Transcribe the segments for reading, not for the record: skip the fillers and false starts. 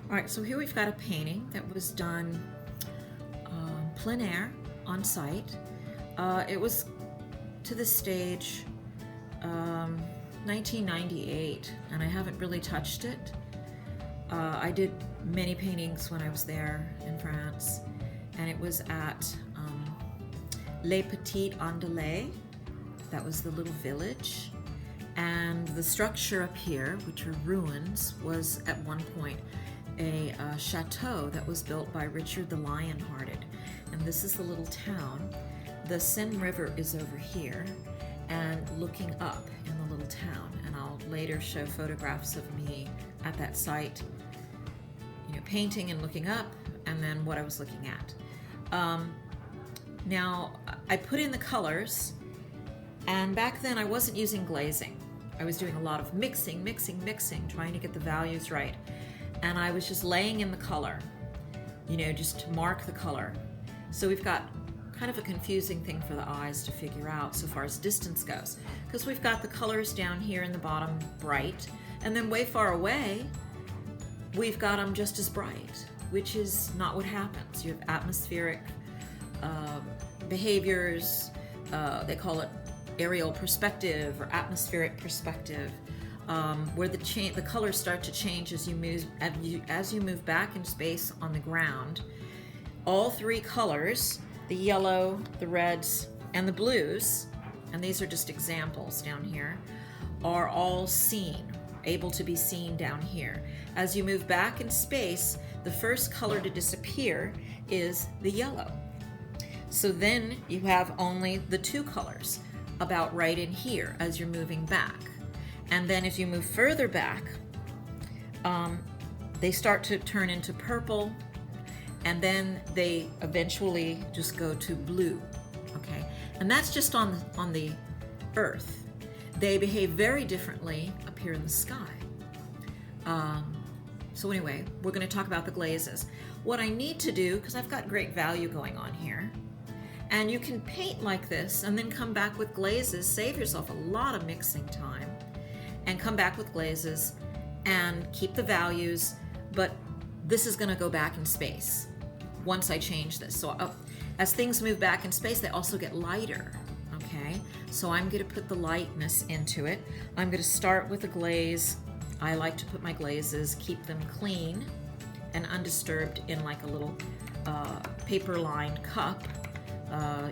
All right, so here we've got a painting that was done plein air on site. It was to the stage 1998, and I haven't really touched it. I did many paintings when I was there in France, and it was at Les Petits Andelais. That was the little village. And the structure up here, which are ruins, was at one point a chateau that was built by Richard the Lionhearted. And this is the little town. The Seine River is over here and looking up in the little town. And I'll later show photographs of me at that site, you know, painting and looking up, and then what I was looking at. Now, I put in the colors, and back then I wasn't using glazing. I was doing a lot of mixing, trying to get the values right. And I was just laying in the color, you know, just to mark the color. So we've got kind of a confusing thing for the eyes to figure out so far as distance goes, because we've got the colors down here in the bottom bright, and then way far away, we've got them just as bright, which is not what happens. You have atmospheric behaviors, they call it aerial perspective or atmospheric perspective, where the colors start to change as you move back in space on the ground. All three colors, the yellow, the reds, and the blues, and these are just examples down here, are all able to be seen down here. As you move back in space, the first color to disappear is the yellow. So then you have only the two colors about right in here as you're moving back. And then if you move further back, they start to turn into purple, and then they eventually just go to blue, okay? And that's just on the Earth. They behave very differently up here in the sky. So anyway, we're gonna talk about the glazes. What I need to do, because I've got great value going on here, and you can paint like this and then come back with glazes, save yourself a lot of mixing time, and come back with glazes and keep the values, but this is gonna go back in space once I change this. So as things move back in space, they also get lighter, okay? So I'm gonna put the lightness into it. I'm gonna start with a glaze. I like to put my glazes, keep them clean and undisturbed in like a little paper-lined cup,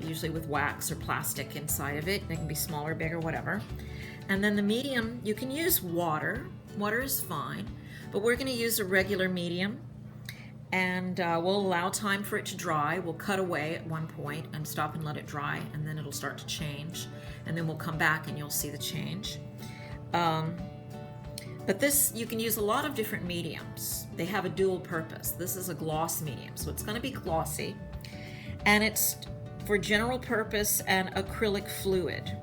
usually with wax or plastic inside of it. They can be smaller, bigger, whatever. And then the medium, you can use water. Water is fine, but we're gonna use a regular medium, and we'll allow time for it to dry. We'll cut away at one point and stop and let it dry, and then it'll start to change. And then we'll come back and you'll see the change. But this, you can use a lot of different mediums. They have a dual purpose. This is a gloss medium, so it's gonna be glossy, and it's for general purpose and acrylic fluid.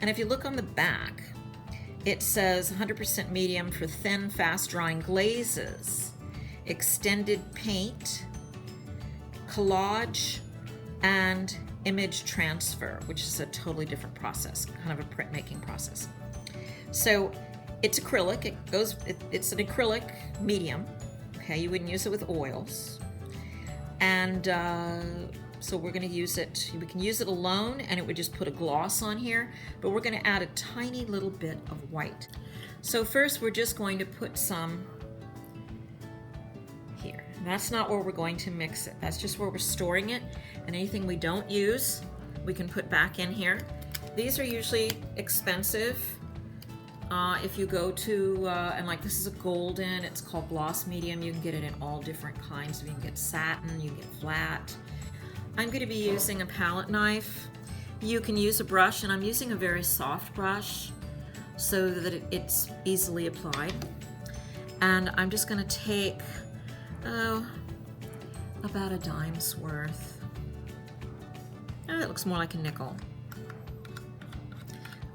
And if you look on the back, it says 100% medium for thin, fast-drying glazes, extended paint, collage, and image transfer, which is a totally different process, kind of a printmaking process. So it's acrylic. It's an acrylic medium. Okay, you wouldn't use it with oils, and so we're going to use it. We can use it alone, and it would just put a gloss on here, but we're going to add a tiny little bit of white. So first we're just going to put some here. That's not where we're going to mix it. That's just where we're storing it, and anything we don't use, we can put back in here. These are usually expensive. If you go to, and like this is a golden, it's called gloss medium. You can get it in all different kinds. You can get satin, you can get flat. I'm going to be using a palette knife. You can use a brush, and I'm using a very soft brush so that it's easily applied. And I'm just going to take, about a dime's worth. Oh, that looks more like a nickel.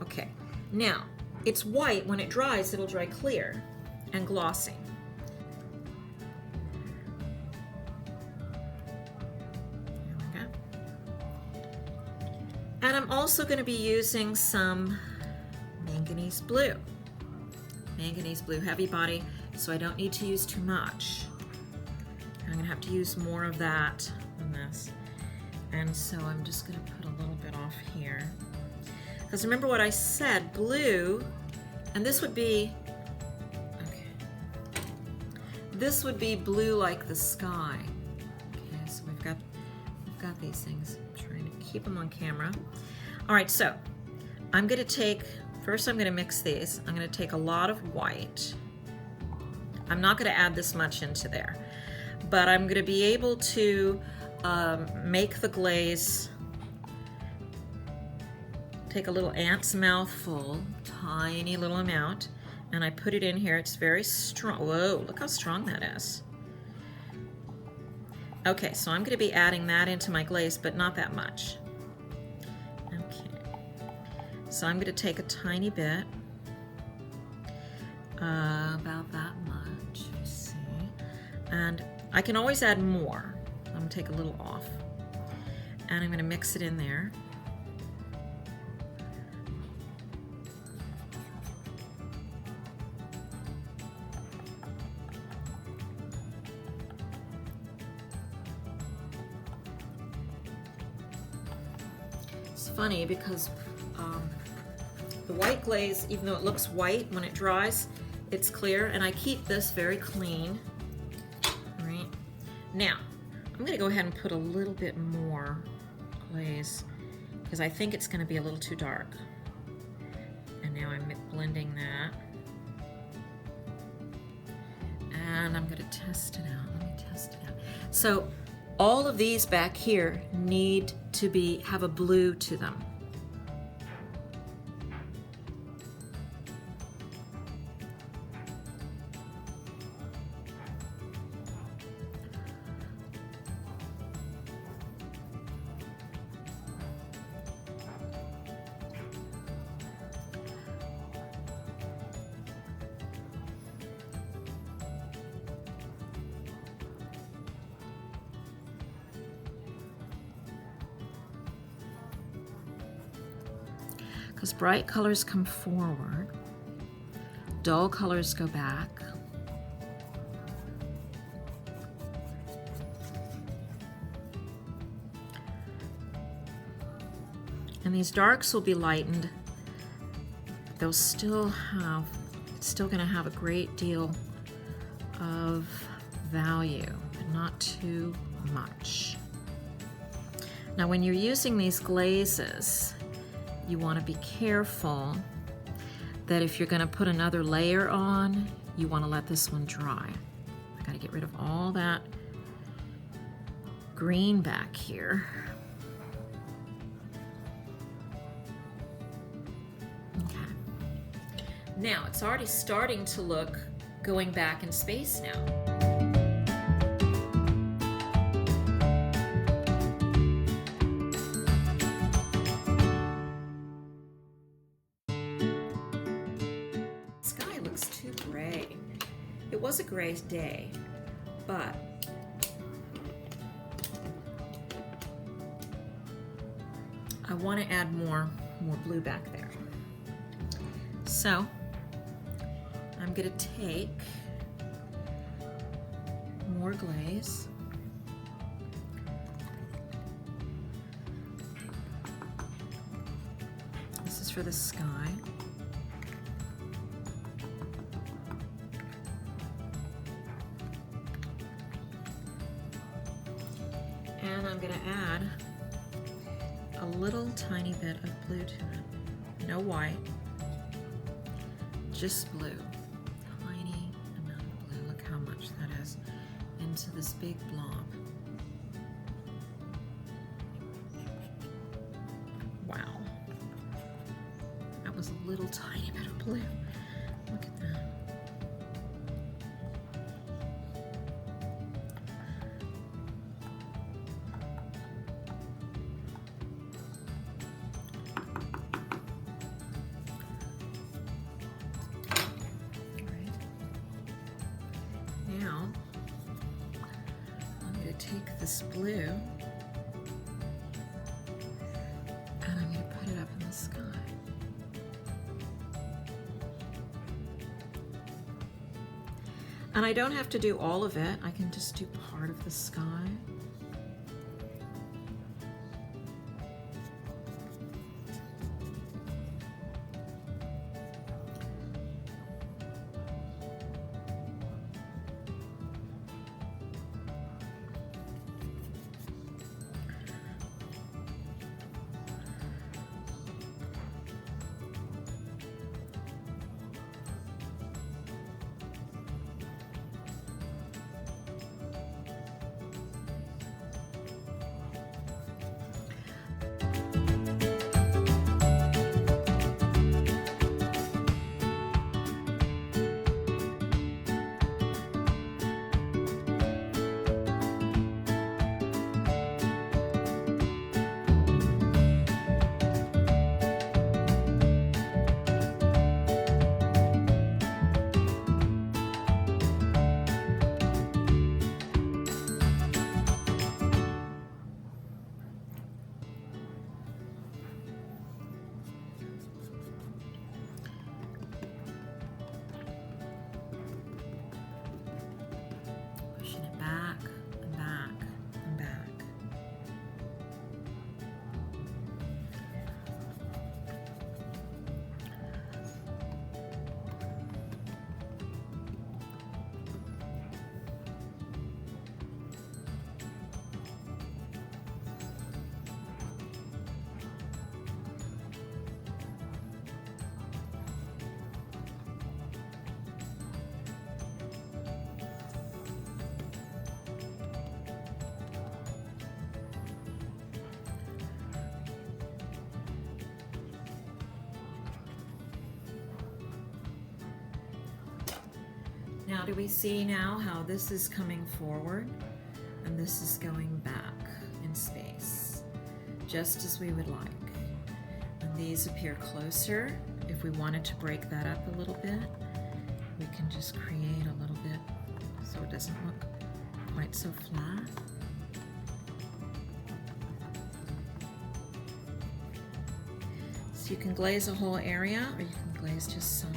Okay, now it's white. When it dries, it'll dry clear and glossy. And I'm also going to be using some manganese blue. Manganese blue, heavy body, so I don't need to use too much. I'm gonna have to use more of that in this. And so I'm just gonna put a little bit off here. Because remember what I said, blue, and this would be, okay, this would be blue like the sky. Okay, so we've got these things. I'm trying to keep them on camera. All right, so I'm gonna take, first I'm gonna mix these. I'm gonna take a lot of white. I'm not gonna add this much into there, but I'm gonna be able to make the glaze, take a little ant's mouthful, tiny little amount, and I put it in here. It's very strong. Whoa, look how strong that is. Okay, so I'm going to be adding that into my glaze, but not that much. Okay, so I'm going to take a tiny bit, about that much, you see, and I can always add more. I'm going to take a little off, and I'm going to mix it in there. It's funny because the white glaze, even though it looks white when it dries, it's clear, and I keep this very clean. All right. Now, I'm going to go ahead and put a little bit more glaze because I think it's going to be a little too dark. And now I'm blending that. And I'm going to test it out. Let me test it out. So all of these back here need to have a blue to them. Because bright colors come forward, dull colors go back. And these darks will be lightened. They'll still have, it's still going to have a great deal of value, but not too much. Now when you're using these glazes, you want to be careful that if you're going to put another layer on, you want to let this one dry. I got to get rid of all that green back here. Okay. Now it's already starting to look going back in space now. It was a gray day, but I want to add more blue back there. So I'm going to take more glaze. This is for the sky. And I'm going to add a little tiny bit of blue to it. No white, just blue. Tiny amount of blue. Look how much that is into this big blob. Wow. That was a little tiny bit of blue. Look at that. Now, I'm going to take this blue and I'm going to put it up in the sky. And I don't have to do all of it. I can just do part of the sky. Now, do we see now how this is coming forward and this is going back in space, just as we would like. And these appear closer. If we wanted to break that up a little bit, we can just create a little bit so it doesn't look quite so flat. So you can glaze a whole area, or you can glaze just some